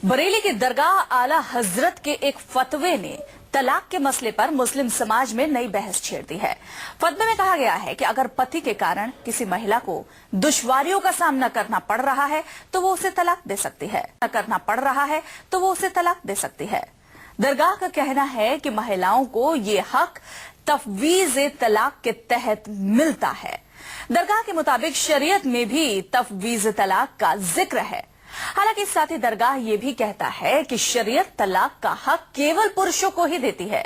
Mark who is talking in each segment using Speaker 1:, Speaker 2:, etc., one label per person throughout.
Speaker 1: बरेली की दरगाह आला हजरत के एक फतवे ने तलाक के मसले पर मुस्लिम समाज में नई बहस छेड़ दी है। फतवे में कहा गया है कि अगर पति के कारण किसी महिला को दुश्वारियों का सामना करना पड़ रहा है तो वो उसे तलाक दे सकती है। दरगाह का कहना है कि महिलाओं को ये हक तफवीज तलाक के तहत मिलता है। दरगाह के मुताबिक शरीयत में भी तफवीज तलाक का जिक्र है। हालांकि साथ ही दरगाह ये भी कहता है कि शरीयत तलाक का हक केवल पुरुषों को ही देती है।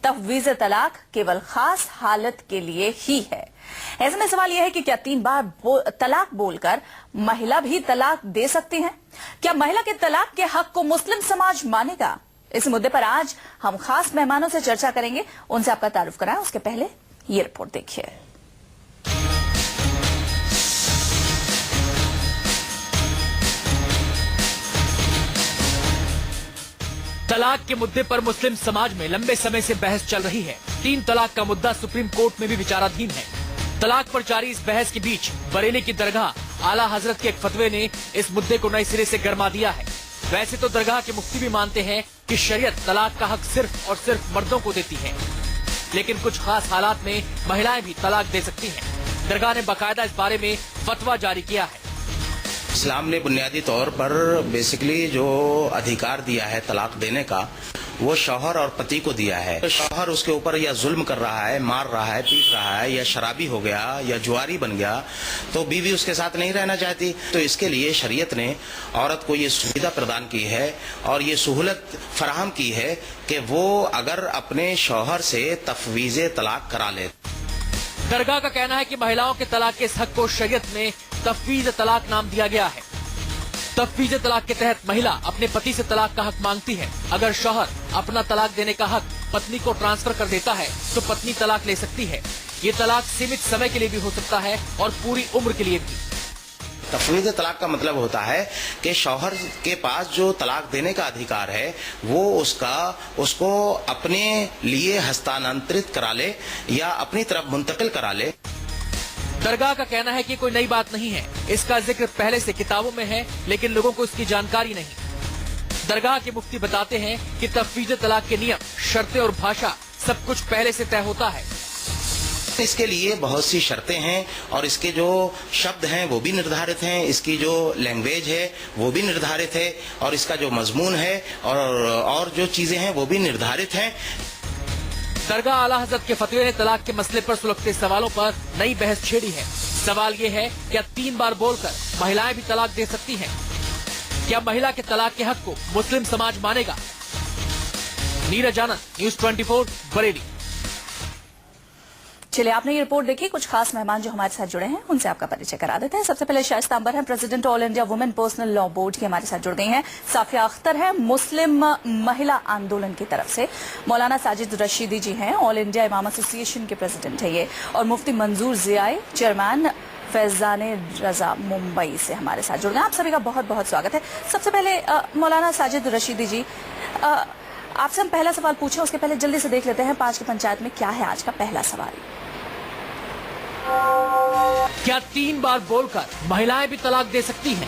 Speaker 1: तफवीज तलाक केवल खास हालत के लिए ही है। ऐसे में सवाल यह है कि क्या 3 बार तलाक बोलकर महिला भी तलाक दे सकती है? क्या महिला के तलाक के हक को मुस्लिम समाज मानेगा? इस मुद्दे पर आज हम खास मेहमानों से चर्चा करेंगे। उनसे आपका तारुफ कराएं, उसके पहले ये रिपोर्ट देखिए।
Speaker 2: तलाक के मुद्दे पर मुस्लिम समाज में लंबे समय से बहस चल रही है। 3 तलाक का मुद्दा सुप्रीम कोर्ट में भी विचाराधीन है। तलाक पर जारी इस बहस के बीच बरेली की दरगाह आला हजरत के एक फतवे ने इस मुद्दे को नए सिरे से गरमा दिया है। वैसे तो दरगाह के मुफ्ती भी मानते हैं कि शरीयत तलाक का हक सिर्फ और सिर्फ मर्दों को देती है, लेकिन कुछ खास हालात में महिलाएं भी तलाक दे सकती हैं। दरगाह ने बाकायदा इस बारे में फतवा जारी किया है।
Speaker 3: इस्लाम ने बुनियादी तौर पर बेसिकली जो अधिकार दिया है तलाक देने का, वो शौहर और पति को दिया है। तो शौहर उसके ऊपर या जुल्म कर रहा है, मार रहा है, पीट रहा है, या शराबी हो गया या जुआरी बन गया, तो बीवी उसके साथ नहीं रहना चाहती। तो इसके लिए शरीयत ने औरत को ये सुविधा प्रदान की है और ये सहूलत फराहम की है कि वो अगर अपने शौहर से तफवीज तलाक करा ले।
Speaker 2: दरगाह का कहना है कि महिलाओं के तलाक के इस हक को शरीयत में तफवीज तलाक नाम दिया गया है। तफवीज तलाक के तहत महिला अपने पति से तलाक का हक मांगती है। अगर शौहर अपना तलाक देने का हक पत्नी को ट्रांसफर कर देता है तो पत्नी तलाक ले सकती है। ये तलाक सीमित समय के लिए भी हो सकता है और पूरी उम्र के लिए भी।
Speaker 3: तफवीज तलाक का मतलब होता है कि शौहर के पास जो तलाक देने का अधिकार है वो उसको अपने लिए हस्तांतरित करा ले या अपनी तरफ मुंतकिल करा ले।
Speaker 2: दरगाह का कहना है कि कोई नई बात नहीं है। इसका जिक्र पहले से किताबों में है, लेकिन लोगों को इसकी जानकारी नहीं। दरगाह के मुफ्ती बताते हैं कि तफवीज तलाक के नियम, शर्तें और भाषा सब कुछ पहले से तय होता है।
Speaker 3: इसके लिए बहुत सी शर्तें हैं और इसके जो शब्द हैं वो भी निर्धारित हैं, इसकी जो लैंग्वेज है वो भी निर्धारित है और इसका जो मजमून है और जो चीजें हैं वो भी निर्धारित हैं।
Speaker 2: दरगाह आला हजरत के फतवे ने तलाक के मसले पर सुलगते सवालों पर नई बहस छेड़ी है। सवाल ये है, क्या 3 बार बोलकर महिलाएं भी तलाक दे सकती हैं? क्या महिला के तलाक के हक को मुस्लिम समाज मानेगा? नीरज आनंद, न्यूज़ 24, बरेली।
Speaker 1: चलिए, आपने ये रिपोर्ट देखी। कुछ खास मेहमान जो हमारे साथ जुड़े हैं उनसे आपका परिचय करा देते हैं। सबसे पहले शाइस्ता अंबर हैं, president all India women personal law board की हमारे साथ जुड़ गई हैं। साफिया अख्तर है, मुस्लिम महिला आंदोलन की तरफ से। मौलाना साजिद रशीदी जी हैं, ऑल इंडिया इमाम एसोसिएशन के प्रेसिडेंट है ये। और मुफ्ती मंजूर जियाई, चेयरमैन फैजान रजा मुंबई से हमारे साथ जुड़ गए। आप सभी का बहुत बहुत स्वागत है। सबसे पहले मौलाना साजिद रशीदी जी, आपसे हम पहला सवाल पूछें उसके पहले जल्दी से देख लेते हैं 5 की पंचायत में क्या है आज का पहला सवाल।
Speaker 2: क्या 3 बार बोलकर महिलाएं भी तलाक दे सकती हैं?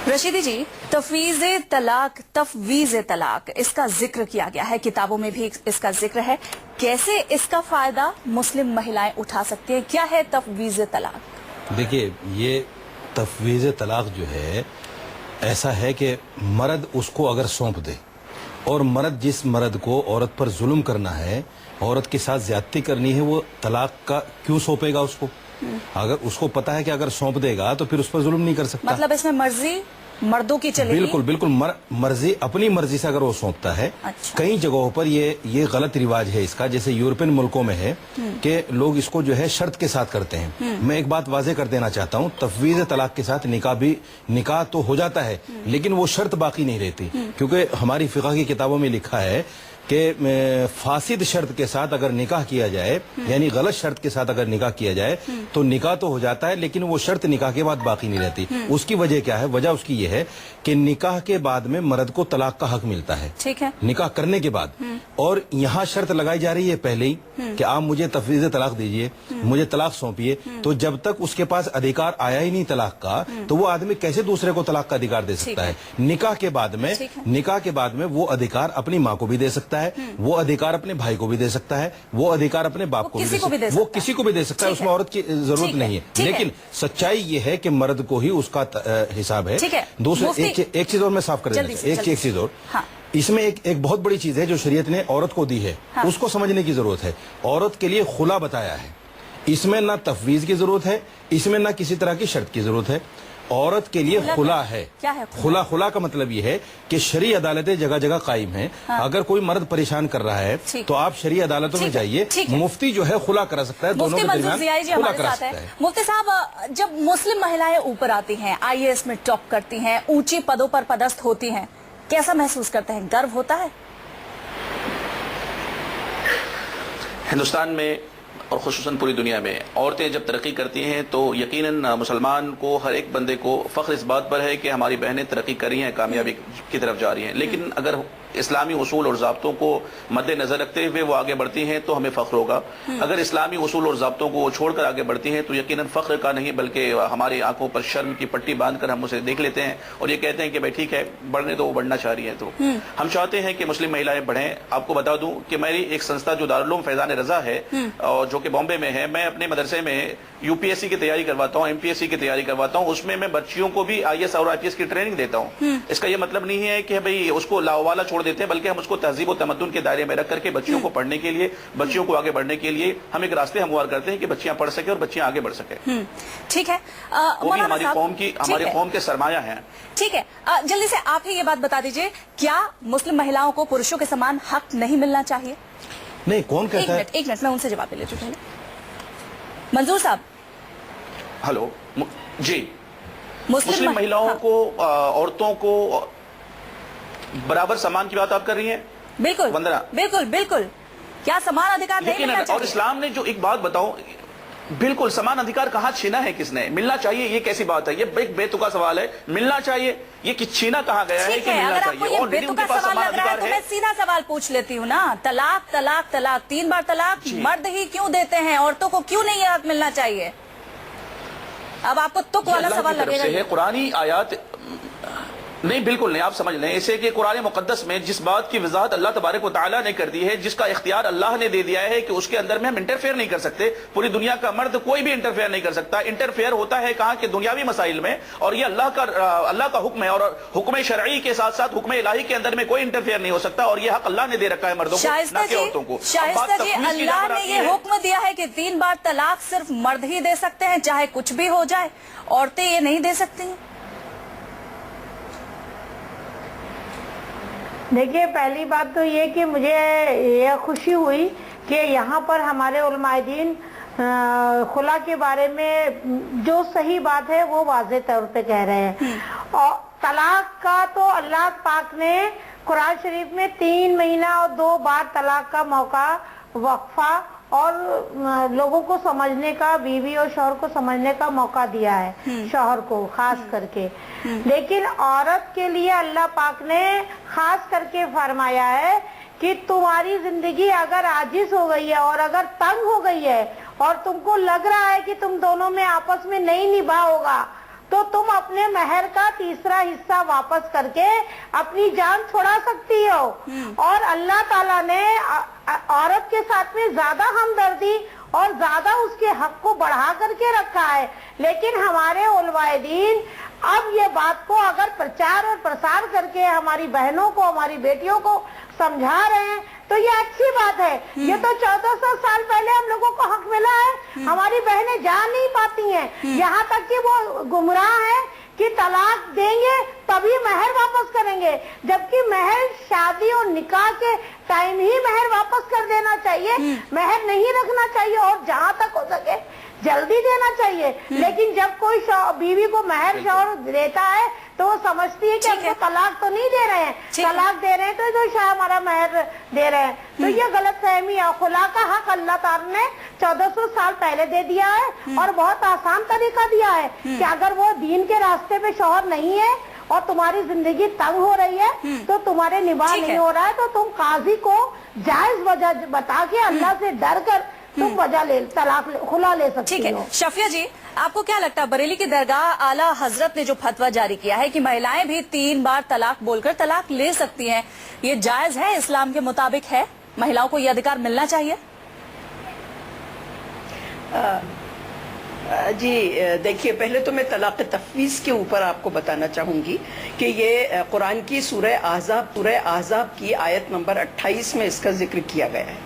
Speaker 1: रशीदी जी, तफवीज तलाक इसका जिक्र किया गया है, किताबों में भी इसका जिक्र है। कैसे इसका फायदा मुस्लिम महिलाएं उठा सकती हैं? क्या है तफवीज तलाक?
Speaker 4: देखिए, ये तफवीज तलाक जो है ऐसा है कि मर्द उसको अगर सौंप दे और मर्द जिस मर्द को औरत पर जुल्म करना है, औरत के साथ ज्यादती करनी है, वो तलाक का क्यों सौंपेगा उसको? अगर उसको पता है कि अगर सौंप देगा तो फिर उस पर जुल्म नहीं कर सकता।
Speaker 1: मतलब इसमें मर्जी मर्दों की चलेगी?
Speaker 4: बिल्कुल बिल्कुल, मर्जी अपनी मर्जी से अगर वो सौंपता है।
Speaker 1: अच्छा। कई
Speaker 4: कई जगहों पर ये गलत रिवाज है इसका, जैसे यूरोपियन मुल्कों में है कि लोग इसको जो है शर्त के साथ करते हैं। मैं एक बात वाजे कर देना चाहता हूँ, तफवीज तलाक के साथ निकाह तो हो जाता है, लेकिन वो शर्त बाकी नहीं रहती, क्योंकि हमारी फिक़ह की किताबों में लिखा है کہ فاسد شرط کے ساتھ اگر نکاح کیا جائے، یعنی غلط شرط کے ساتھ اگر نکاح کیا جائے تو نکاح تو ہو جاتا ہے، لیکن وہ شرط نکاح کے بعد باقی نہیں رہتی. اس کی وجہ کیا ہے؟ وجہ اس کی یہ ہے کہ نکاح کے بعد میں مرد کو طلاق کا حق ملتا ہے،
Speaker 1: ٹھیک ہے،
Speaker 4: نکاح کرنے کے بعد. اور یہاں شرط لگائی جا رہی ہے پہلے ہی کہ آپ مجھے تفویض طلاق دیجئے، مجھے طلاق سونپیے. تو جب تک اس کے پاس ادھیکار آیا ہی نہیں طلاق کا، تو وہ آدمی کیسے دوسرے کو طلاق کا ادھیکار دے سکتا ہے؟ نکاح کے بعد میں وہ ادھیکار اپنی ماں کو بھی دے سکتا ہے، وہ ادھیکار اپنے بھائی کو بھی دے سکتا ہے، وہ ادھیکار اپنے باپ کو بھی دے سکتا ہے، وہ کسی کو بھی دے سکتا ہے. اس میں عورت کی ضرورت نہیں ہے. لیکن سچائی یہ ہے کہ مرد کو ہی اس کا حساب ہے. دوسرے ایک چیز اور میں صاف کر دیتا ہوں، ایک چیز اور اس میں ایک بہت بڑی چیز ہے جو شریعت نے عورت کو دی ہے، اس کو سمجھنے کی ضرورت ہے. عورت کے لیے خلا بتایا ہے، اس میں نہ تفویض کی ضرورت ہے، اس میں نہ کسی طرح کی شرط کی ضرورت ہے. عورت کے لیے خلا ہے. خلا کا مطلب یہ ہے کہ شرعی عدالتیں جگہ جگہ قائم ہیں. اگر کوئی مرد پریشان کر رہا ہے تو آپ شرعی عدالتوں میں جائیے، مفتی جو ہے خلا کرا سکتا ہے، دونوں کے درمیان خلا کرا سکتا ہے.
Speaker 1: مفتی صاحب، جب مسلم مہیلائیں اوپر آتی ہیں، IAS میں ٹاپ کرتی ہیں، اونچی پدوں پر پدست ہوتی ہیں، کیسا محسوس کرتے ہیں؟ گرو ہوتا ہے؟
Speaker 5: ہندوستان میں اور خصوصاً پوری دنیا میں عورتیں جب ترقی کرتی ہیں تو یقیناً مسلمان کو، ہر ایک بندے کو فخر اس بات پر ہے کہ ہماری بہنیں ترقی کر رہی ہیں، کامیابی کی طرف جا رہی ہیں. لیکن اگر اسلامی اصول اور ضابطوں کو مد نظر رکھتے ہوئے وہ آگے بڑھتی ہیں تو ہمیں فخر ہوگا. اگر اسلامی اصول اور ضابطوں کو چھوڑ کر آگے بڑھتی ہیں تو یقیناً فخر کا نہیں بلکہ ہماری آنکھوں پر شرم کی پٹی باندھ کر ہم اسے دیکھ لیتے ہیں اور یہ کہتے ہیں کہ بھائی ٹھیک ہے، بڑھنے تو وہ بڑھنا چاہ رہی ہے. تو ہم چاہتے ہیں کہ مسلم مہیلائیں بڑھیں. آپ کو بتا دوں کہ میری ایک سنستھا جو دارالعلوم فیضان رضا ہے اور جو کہ بامبے میں ہے، میں اپنے مدرسے میں UPSC کی تیاری کرواتا ہوں، MPSC کی تیاری کرواتا ہوں. اس میں میں بچیوں کو بھی IAS اور IPS کی ٹریننگ دیتا ہوں. اس کا یہ مطلب نہیں ہے کہ بھئی اس کو لاوالا چھوڑ دیتے ہیں، بلکہ ہم اس کو تہذیب و تمدن کے دائرے میں رکھ کر کے بچیوں کو پڑھنے کے لیے، بچیوں کو آگے بڑھنے کے لیے ہم ایک راستے ہموار کرتے ہیں کہ بچیاں پڑھ سکیں اور بچیاں آگے بڑھ سکیں.
Speaker 1: ٹھیک ہے،
Speaker 5: وہ بھی ہماری قوم کے سرمایہ ہیں.
Speaker 1: ٹھیک ہے، جلدی سے آپ ہی یہ بات بتا دیجئے، کیا مسلم مہیلاؤں کو پرشوں کے سامان حق نہیں ملنا چاہیے؟
Speaker 4: نہیں، کون کہتا ہے؟
Speaker 1: ایک منٹ میں ان سے جواب لے لیتی ہوں. منظور صاحب.
Speaker 5: ہلو جی. مسلم مہیلاؤں کو، عورتوں کو برابر سامان کی بات آپ کر رہی ہیں؟
Speaker 1: بالکل
Speaker 5: وندنا،
Speaker 1: بالکل بالکل. کیا سمان ادھیکار نہیں ملنا چاہیے؟
Speaker 5: اور اسلام نے جو ایک بات بتاؤ، بالکل سامان ادھیکار کہاں چھینا ہے کس نے؟ ملنا چاہیے یہ کیسی بات ہے؟ یہ ایک بے تکا سوال ہے. ملنا چاہیے یہ چھینا کہاں گیا ہے کہ ملنا چاہیے؟ اور
Speaker 1: بے تکا سوال لگ رہا ہے تو میں سیدھا سوال پوچھ لیتی ہوں نا. طلاق طلاق طلاق، 3 بار طلاق مرد ہی کیوں دیتے ہیں؟ عورتوں کو کیوں نہیں یہ حق ملنا چاہیے؟ اب آپ کو تک والا سوال لگے گا.
Speaker 5: قرآنی آیات نہیں، بالکل نہیں. آپ سمجھ لیں اسے کہ قرآن مقدس میں جس بات کی وضاحت اللہ تبارک و تعالیٰ نے کر دی ہے، جس کا اختیار اللہ نے دے دیا ہے کہ اس کے اندر میں ہم انٹرفیئر نہیں کر سکتے. پوری دنیا کا مرد کوئی بھی انٹرفیئر نہیں کر سکتا. انٹرفیئر ہوتا ہے کہاں کہ دنیاوی مسائل میں، اور یہ اللہ کا حکم ہے، اور حکم شرعی کے ساتھ ساتھ حکم الہی کے اندر میں کوئی انٹرفیئر نہیں ہو سکتا. اور یہ حق اللہ نے دے رکھا ہے مردوں کو، نہ کہ عورتوں کو.
Speaker 1: شائستہ جی، اللہ نے یہ حکم دیا ہے کہ 3 بار طلاق صرف مرد ہی دے سکتے ہیں، چاہے کچھ بھی ہو جائے. عورتیں یہ نہیں دے سکتی ہیں.
Speaker 6: دیکھیے، پہلی بات تو یہ کہ مجھے یہ خوشی ہوئی کہ یہاں پر ہمارے علماء دین خلا کے بارے میں جو صحیح بات ہے وہ واضح طور پہ کہہ رہے ہیں. اور طلاق کا تو اللہ پاک نے قرآن شریف میں 3 مہینہ اور 2 بار طلاق کا موقع، وقفہ اور لوگوں کو سمجھنے کا، بیوی اور شوہر کو سمجھنے کا موقع دیا ہے، شوہر کو خاص کر کے. لیکن عورت کے لیے اللہ پاک نے خاص کر کے فرمایا ہے کہ تمہاری زندگی اگر عاجز ہو گئی ہے اور اگر تنگ ہو گئی ہے اور تم کو لگ رہا ہے کہ تم دونوں میں آپس میں نہیں نبھا ہوگا، تو تم اپنے مہر کا 3 حصہ واپس کر کے اپنی جان چھڑا سکتی ہو. اور اللہ تعالیٰ نے عورت کے ساتھ میں زیادہ ہمدردی اور زیادہ اس کے حق کو بڑھا کر کے رکھا ہے. لیکن ہمارے علماء دین اب یہ بات کو اگر پرچار اور پرسار کر کے ہماری بہنوں کو، ہماری بیٹیوں کو سمجھا رہے ہیں تو یہ اچھی بات ہے. یہ تو 1400 سال پہلے ہم لوگوں کو حق ملا ہے. ہماری بہنیں جا نہیں پاتی ہیں، یہاں تک کہ وہ گمراہ ہیں کہ طلاق دیں گے تبھی مہر واپس کریں گے، جبکہ مہر شادی اور نکاح کے ٹائم ہی مہر واپس کر دینا چاہیے، مہر نہیں رکھنا چاہیے. اور جہاں تک ہو سکے जल्दी देना चाहिए, लेकिन जब कोई बीवी को महर शौहर देता है तो वो समझती है कि हमको तलाक तो नहीं दे रहे हैं, तलाक दे रहे हैं तो शायद हमारा महर दे रहे हैं। तो ये गलत फहमी है। खुला का हक अल्लाह ताला ने 1400 साल पहले दे दिया है और बहुत आसान तरीका दिया है कि अगर वो दीन के रास्ते पे शौहर नहीं है और तुम्हारी जिंदगी तंग हो रही है, तो तुम्हारे निबाह नहीं हो रहा है, तो तुम काजी को जायज वजह बता के अल्लाह से डर कर तुम वजह ले तलाक खुला ले सकती
Speaker 1: ठीक है।
Speaker 6: हो।
Speaker 1: शफिया जी, आपको क्या लगता है, बरेली की दरगाह आला हजरत ने जो फतवा जारी किया है कि महिलाएं भी 3 बार तलाक बोलकर तलाक ले सकती हैं, ये जायज है, इस्लाम के मुताबिक है, महिलाओं को ये अधिकार मिलना चाहिए?
Speaker 7: जी देखिए, पहले तो मैं तलाक तफवीज़ के ऊपर आपको बताना चाहूँगी कि ये कुरान की सूरह ahzab की आयत नंबर 28 में इसका जिक्र किया गया है।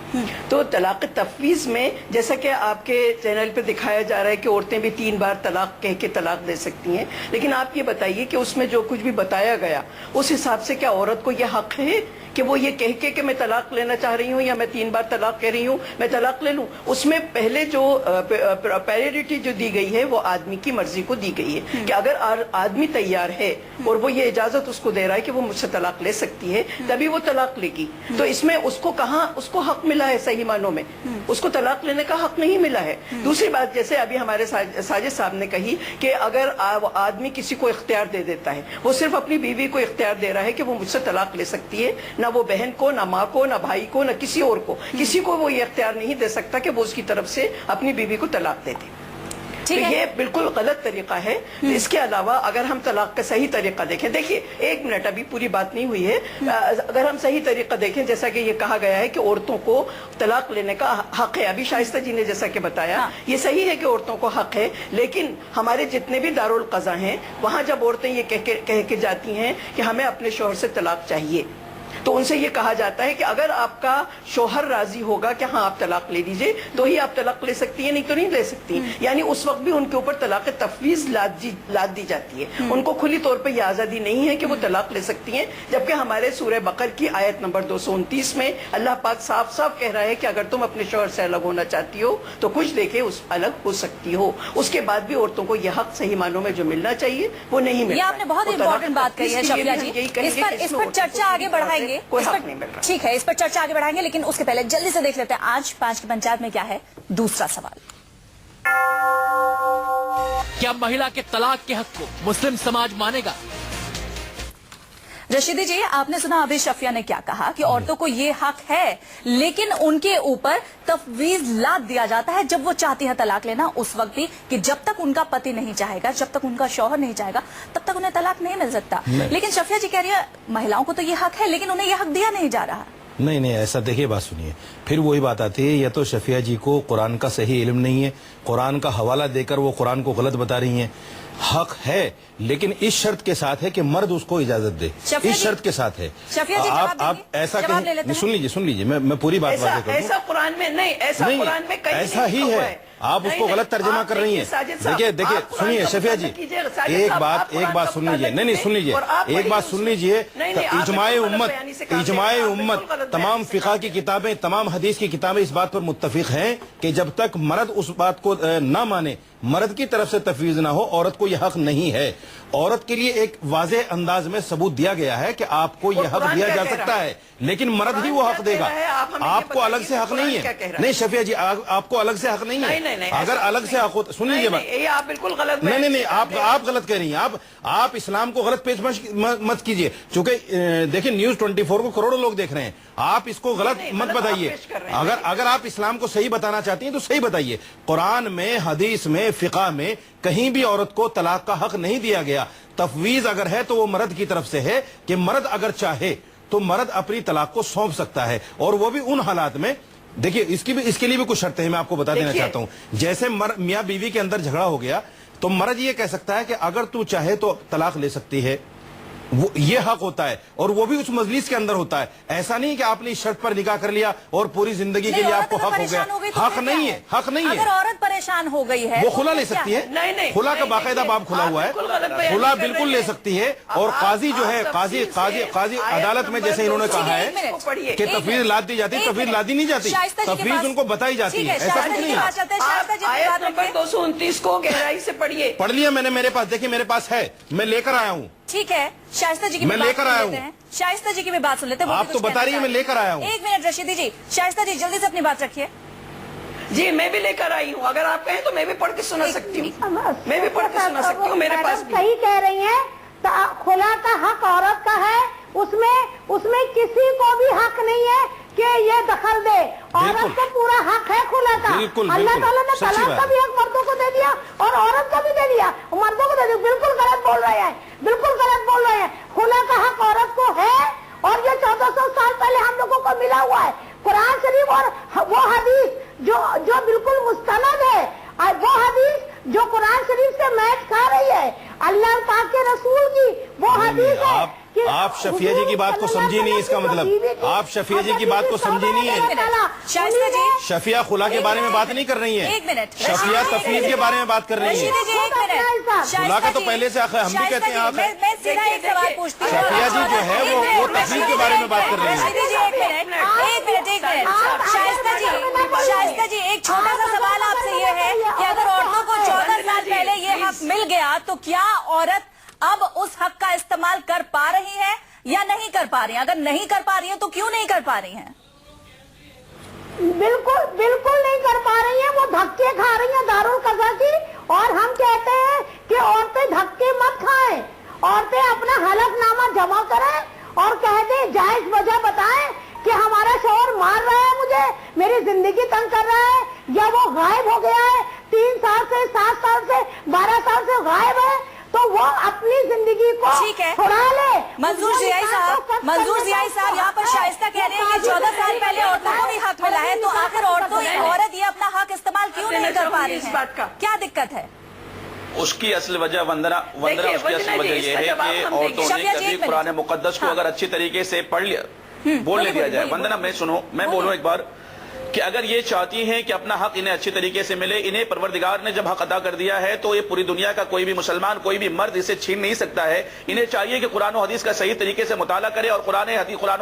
Speaker 7: तो तलाक तफवीज़ में जैसा कि आपके चैनल पे दिखाया जा रहा है कि औरतें भी 3 बार तलाक कह के तलाक दे सकती हैं, लेकिन आप ये बताइए कि उसमें जो कुछ भी बताया गया उस हिसाब से क्या औरत को यह हक है कि वो ये कह के कि मैं तलाक लेना चाह रही हूँ या मैं 3 बार तलाक कह रही हूँ, मैं तलाक ले लूँ? उसमें पहले जो प्रायोरिटी जो दी गई है वो आदमी की मर्जी को दी गई है कि अगर आदमी तैयार है और वो ये इजाजत उसको दे रहा है कि वो मुझसे तलाक ले सकती है, तभी वो तलाक लेगी। तो इसमें उसको हक मिला है, सही मानों में उसको तलाक लेने का हक नहीं मिला है। दूसरी बात, जैसे अभी हमारे साजिद साहब ने कही कि अगर आदमी किसी को इख्तियार दे देता है, वो सिर्फ अपनी बीवी को इख्तियार दे रहा है कि वो मुझसे तलाक ले सकती है, ना वो बहन को, ना माँ को, ना भाई को, ना किसी और को, किसी को वो ये इख्तियार नहीं दे सकता कि वो उसकी तरफ से अपनी बीवी को तलाक दे दे। तो ये बिल्कुल गलत तरीका है। इसके अलावा अगर हम तलाक का सही तरीका देखें, देखिए 1 मिनट, अभी पूरी बात नहीं हुई है, अगर हम सही तरीका देखें, जैसा कि ये कहा गया है कि औरतों को तलाक लेने का हक है, अभी शाइस्ता जी ने जैसा कि बताया, ये सही है कि औरतों को हक है, लेकिन हमारे जितने भी दारुल क़ज़ा हैं वहाँ जब औरतें ये कह के जाती हैं कि हमें अपने शौहर से तलाक चाहिए, तो उनसे ये कहा जाता है कि अगर आपका शौहर राजी होगा कि हाँ आप तलाक ले लीजिए तो ही आप तलाक ले सकती है, नहीं तो नहीं ले सकती। यानी उस वक्त भी उनके ऊपर तलाक तफवीज़ लाद दी जाती है, उनको खुली तौर पे ये आज़ादी नहीं है कि वो तलाक ले सकती हैं। जबकि हमारे सूरह बकर की आयत नंबर 229 में अल्लाह पाक साफ साफ कह रहा है कि अगर तुम अपने शौहर से अलग होना चाहती हो तो कुछ देखे उस अलग हो सकती हो। उसके बाद भी औरतों को यह हक सही मानों में जो मिलना चाहिए वो नहीं मिलता।
Speaker 1: ये आपने बहुत इंपॉर्टेंट बात कही है शफिया जी, इस पर चर्चा आगे बढ़ाएंगे,
Speaker 7: कोई हक नहीं मिल रहा।
Speaker 1: ठीक है, इस पर चर्चा आगे बढ़ाएंगे, लेकिन उसके पहले जल्दी से देख लेते हैं आज 5 की पंचायत में क्या है दूसरा सवाल।
Speaker 2: क्या महिला के तलाक के हक को मुस्लिम समाज मानेगा?
Speaker 1: रशीदी जी, आपने सुना अभी शफिया ने क्या कहा कि औरतों को ये हक है, लेकिन उनके ऊपर तफवीज लाद दिया जाता है जब वो चाहती है तलाक लेना, उस वक्त भी कि जब तक उनका पति नहीं चाहेगा, जब तक उनका शौहर नहीं चाहेगा, तब तक उन्हें तलाक नहीं मिल सकता। लेकिन शफिया जी कह रही है महिलाओं को तो ये हक है, लेकिन उन्हें ये हक दिया नहीं जा रहा।
Speaker 4: नहीं, ऐसा देखिए, बात सुनिए, फिर वही बात आती है, या तो शफिया जी को कुरान का सही इल्म नहीं है, कुरान का हवाला देकर वो कुरान को गलत बता रही हैं। हक है, लेकिन इस शर्त के साथ है कि मर्द उसको इजाजत दे, इस शर्त के साथ है। आप ऐसा कहें, सुन लीजिए, मैं पूरी बात वाज़ेह करूं।
Speaker 7: ऐसा कुरान में नहीं, ऐसा कुरान में कहीं
Speaker 4: ऐसा ही है, आप उसको गलत तर्जुमा कर रही हैं। देखिए, सुनिए शफिया जी, एक बात सुन लीजिए, नहीं सुन लीजिए, एक बात सुन लीजिए, इजमाए उम्मत, तमाम फिक़ा की किताबें, तमाम हदीस की किताबें इस बात पर मुत्तफिक हैं कि जब तक मर्द उस बात को ना माने, मर्द की तरफ से तफवीज ना हो, औरत को यह हक नहीं है। औरत के लिए एक वाज़ेह अंदाज में सबूत दिया गया है कि आपको यह हक दिया जा सकता है, लेकिन मर्द ही वो हक देगा, आपको अलग से हक नहीं है। नहीं शफिया जी, आपको अलग से हक नहीं है। अगर अलग से हक हो, सुन लीजिए बात,
Speaker 7: आप बिल्कुल गलत,
Speaker 4: नहीं, आप गलत कह रही हैं। आप इस्लाम को गलत पेश मत कीजिए, चूंकि देखिए न्यूज 24 को करोड़ों लोग देख रहे हैं, आप इसको गलत मत बताइए। अगर आप इस्लाम को सही बताना चाहती हैं तो सही बताइए। कुरान में, हदीस में, फिक़ा में कहीं भी औरत को तलाक का हक नहीं दिया गया। तफवीज अगर है तो वो मर्द की तरफ से है कि मर्द अगर चाहे तो मर्द अपनी तलाक को सौंप सकता है, और वो भी उन हालात में। देखिए, इसके लिए भी कुछ शर्तें हैं, मैं आपको बता देना चाहता हूं। जैसे मियां बीवी के अंदर झगड़ा हो गया तो मर्द ये कह सकता है कि अगर तू चाहे तो तलाक ले सकती है, वो ये हक होता है और वो भी उस मजलिस के अंदर होता है। ऐसा नहीं कि आपने इस शर्त पर निकाह कर लिया और पूरी जिंदगी के लिए आपको हक हो गया। हक नहीं है, हक नहीं है।
Speaker 1: अगर औरत परेशान हो गई है
Speaker 4: वो खुला ले सकती है।
Speaker 7: नहीं,
Speaker 4: खुला का बाकायदा बाब खुला हुआ है, खुला बिल्कुल ले सकती है। और काजी जो है, काजी अदालत में जैसे इन्होंने कहा है कि तफवीज लाद दी जाती, तफवीज लादी नहीं जाती, तफवीज उनको बताई जाती है। ऐसा कुछ नहीं है।
Speaker 7: आयत नंबर 229 को गहराई से पढ़िए।
Speaker 4: पढ़ लिया मैंने, मेरे पास देखिए, मेरे पास है, मैं लेकर आया हूँ।
Speaker 1: ठीक है, शाइस्ता जी की
Speaker 4: मैं लेकर आया हूँ।
Speaker 1: शाइस्ता जी की भी बात सुन लेते हैं।
Speaker 4: आप तो बता रही है मैं लेकर आया हूँ।
Speaker 1: एक मिनट रशीदी जी, शाइस्ता जी जल्दी से अपनी बात रखिए।
Speaker 7: जी मैं भी लेकर आई हूँ, अगर आप कहें तो मैं भी पढ़ के सुना सकती हूँ। मैं भी पढ़ के सुना सकती हूँ, मेरे पास भी।
Speaker 6: सही कह रही हैं, खुला का हक औरत का है, उसमें किसी को भी हक नहीं है कि ये दखल दे। औरत को पूरा हक है खुला का। अल्लाह ताला ने तलाक का भी हक मर्दों को दे दिया और औरत को भी दे दिया, मर्दों को दे दिया। बिल्कुल गलत बोल रहे हैं, बिल्कुल गलत बोल रहे हैं। खुला का हक औरत को है और ये 1400 साल पहले हम लोगों को मिला हुआ है। कुरान शरीफ और वो हदीस जो बिल्कुल मुस्तनद है, वो हदीस जो कुरान शरीफ से मैच खा रही है, अल्लाह पाक के रसूल की वो हदीस है।
Speaker 4: आप शफिया जी की बात को समझी नहीं, इसका मतलब आप शफिया जी की बात को समझी नहीं है।
Speaker 1: शाइस्ता जी,
Speaker 4: शफिया खुला के बारे में बात नहीं कर रही है,
Speaker 1: एक मिनट।
Speaker 4: शफिया तफवीज के बारे में बात कर रही है।
Speaker 1: रशीदी जी एक मिनट।
Speaker 4: खुला का तो पहले से हम भी कहते हैं। आप
Speaker 1: मैं सीधा एक सवाल पूछती हूँ।
Speaker 4: शफिया जी जो है वो तफवीज के बारे में बात कर रही है।
Speaker 1: रशीदी जी एक मिनट। शाइस्ता जी एक छोटा सा सवाल आपसे ये है कि अगर औरतों को 14 साल पहले ये हक मिल गया तो क्या औरत अब उस हक का इस्तेमाल कर पा रही है या नहीं कर पा रही है? अगर नहीं कर पा रही है तो क्यों नहीं कर पा रही हैं?
Speaker 6: बिल्कुल नहीं कर पा रही हैं। वो धक्के खा रही हैं दारुल कज़ा की। और हम कहते हैं कि औरतें धक्के मत खाएं, औरतें अपना हलफनामा जमा करें और कह दें, जायज वजह बताएं कि हमारा शौहर मार रहा है, मुझे मेरी जिंदगी तंग कर रहा है, या वो गायब हो गया है 3 साल से, 7 साल से, 12 साल से गायब है, तो वो अपनी जिंदगी को छुड़ा ले।
Speaker 1: मंजूर जियाई साहब यहाँ पर शाइस्ता कह रहे हैं कि 14 साल पहले औरतों को भी हक मिला है, तो आखिर औरत ये अपना हक इस्तेमाल क्यों नहीं कर पा रही है? क्या दिक्कत है?
Speaker 5: उसकी असल वजह वंदना उसकी असल वजह यह है कि औरतों ने कभी कुरान मुकद्दस को अगर अच्छी तरीके से पढ़ लिया, बोल दिया जाए। वंदना मैं बोलूं एक बार कि अगर ये चाहती हैं कि अपना हक इन्हें अच्छी तरीके से मिले, इन्हें परवरदिगार ने जब हक अदा कर दिया है तो ये पूरी दुनिया का कोई भी मुसलमान, कोई भी मर्द इसे छीन नहीं सकता है। इन्हें चाहिए कि कुरान और हदीस का सही तरीके से मुताला करे और कुरान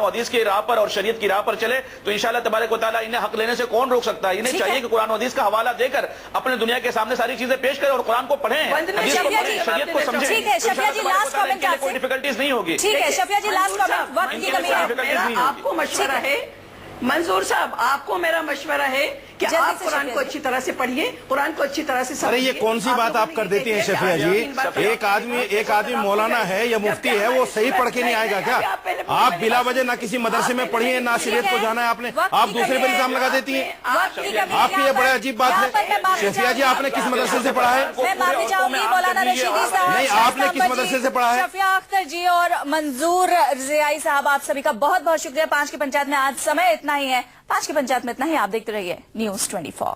Speaker 5: और हदीस की राह पर और शरीयत की राह पर चले, तो इंशाअल्लाह तबारक व तआला इन्हें हक लेने से कौन रोक सकता है। इन्हें चाहिए कि कुरान और हदीस का हवाला देकर अपने दुनिया के सामने सारी चीजें पेश करें और कुरान को पढ़ें, हदीस को पढ़ें, शरीयत को समझें। कोई डिफिकल्टीज नहीं होगी।
Speaker 1: ठीक है शफिया जी, लास्ट कमेंट। वक्त की कमी है।
Speaker 7: आपको मशवरा है मंजूर साहब, आपको मेरा मशवरा है कि आप कुरान को अच्छी तरह से पढ़िए, कुरान को अच्छी तरह से समझिए।
Speaker 4: अरे ये कौन सी बात आप कर देती हैं शफिया जी? एक आदमी मौलाना है या मुफ्ती है, वो सही पढ़ के नहीं आएगा क्या? आप बिला वजह ना किसी मदरसे में पढ़िए, ना शरीयत को जाना है आपने, आप दूसरे पर इल्जाम लगा देती हैं। आपकी ये बड़ा अजीब बात है। शफिया जी आपने किस मदरसे से पढ़ा है?
Speaker 1: मैं माफी चाहूंगी मौलाना रशीदी साहब,
Speaker 4: नहीं आपने किस मदरसे से पढ़ा है?
Speaker 1: शफिया अख्तर जी और मंजूर जियाई साहब, आप सभी का बहुत बहुत शुक्रिया। 5 की पंचायत में आज समय इतना ही है। 5 की पंचायत में इतना ही। आप देखते रहिए News 24।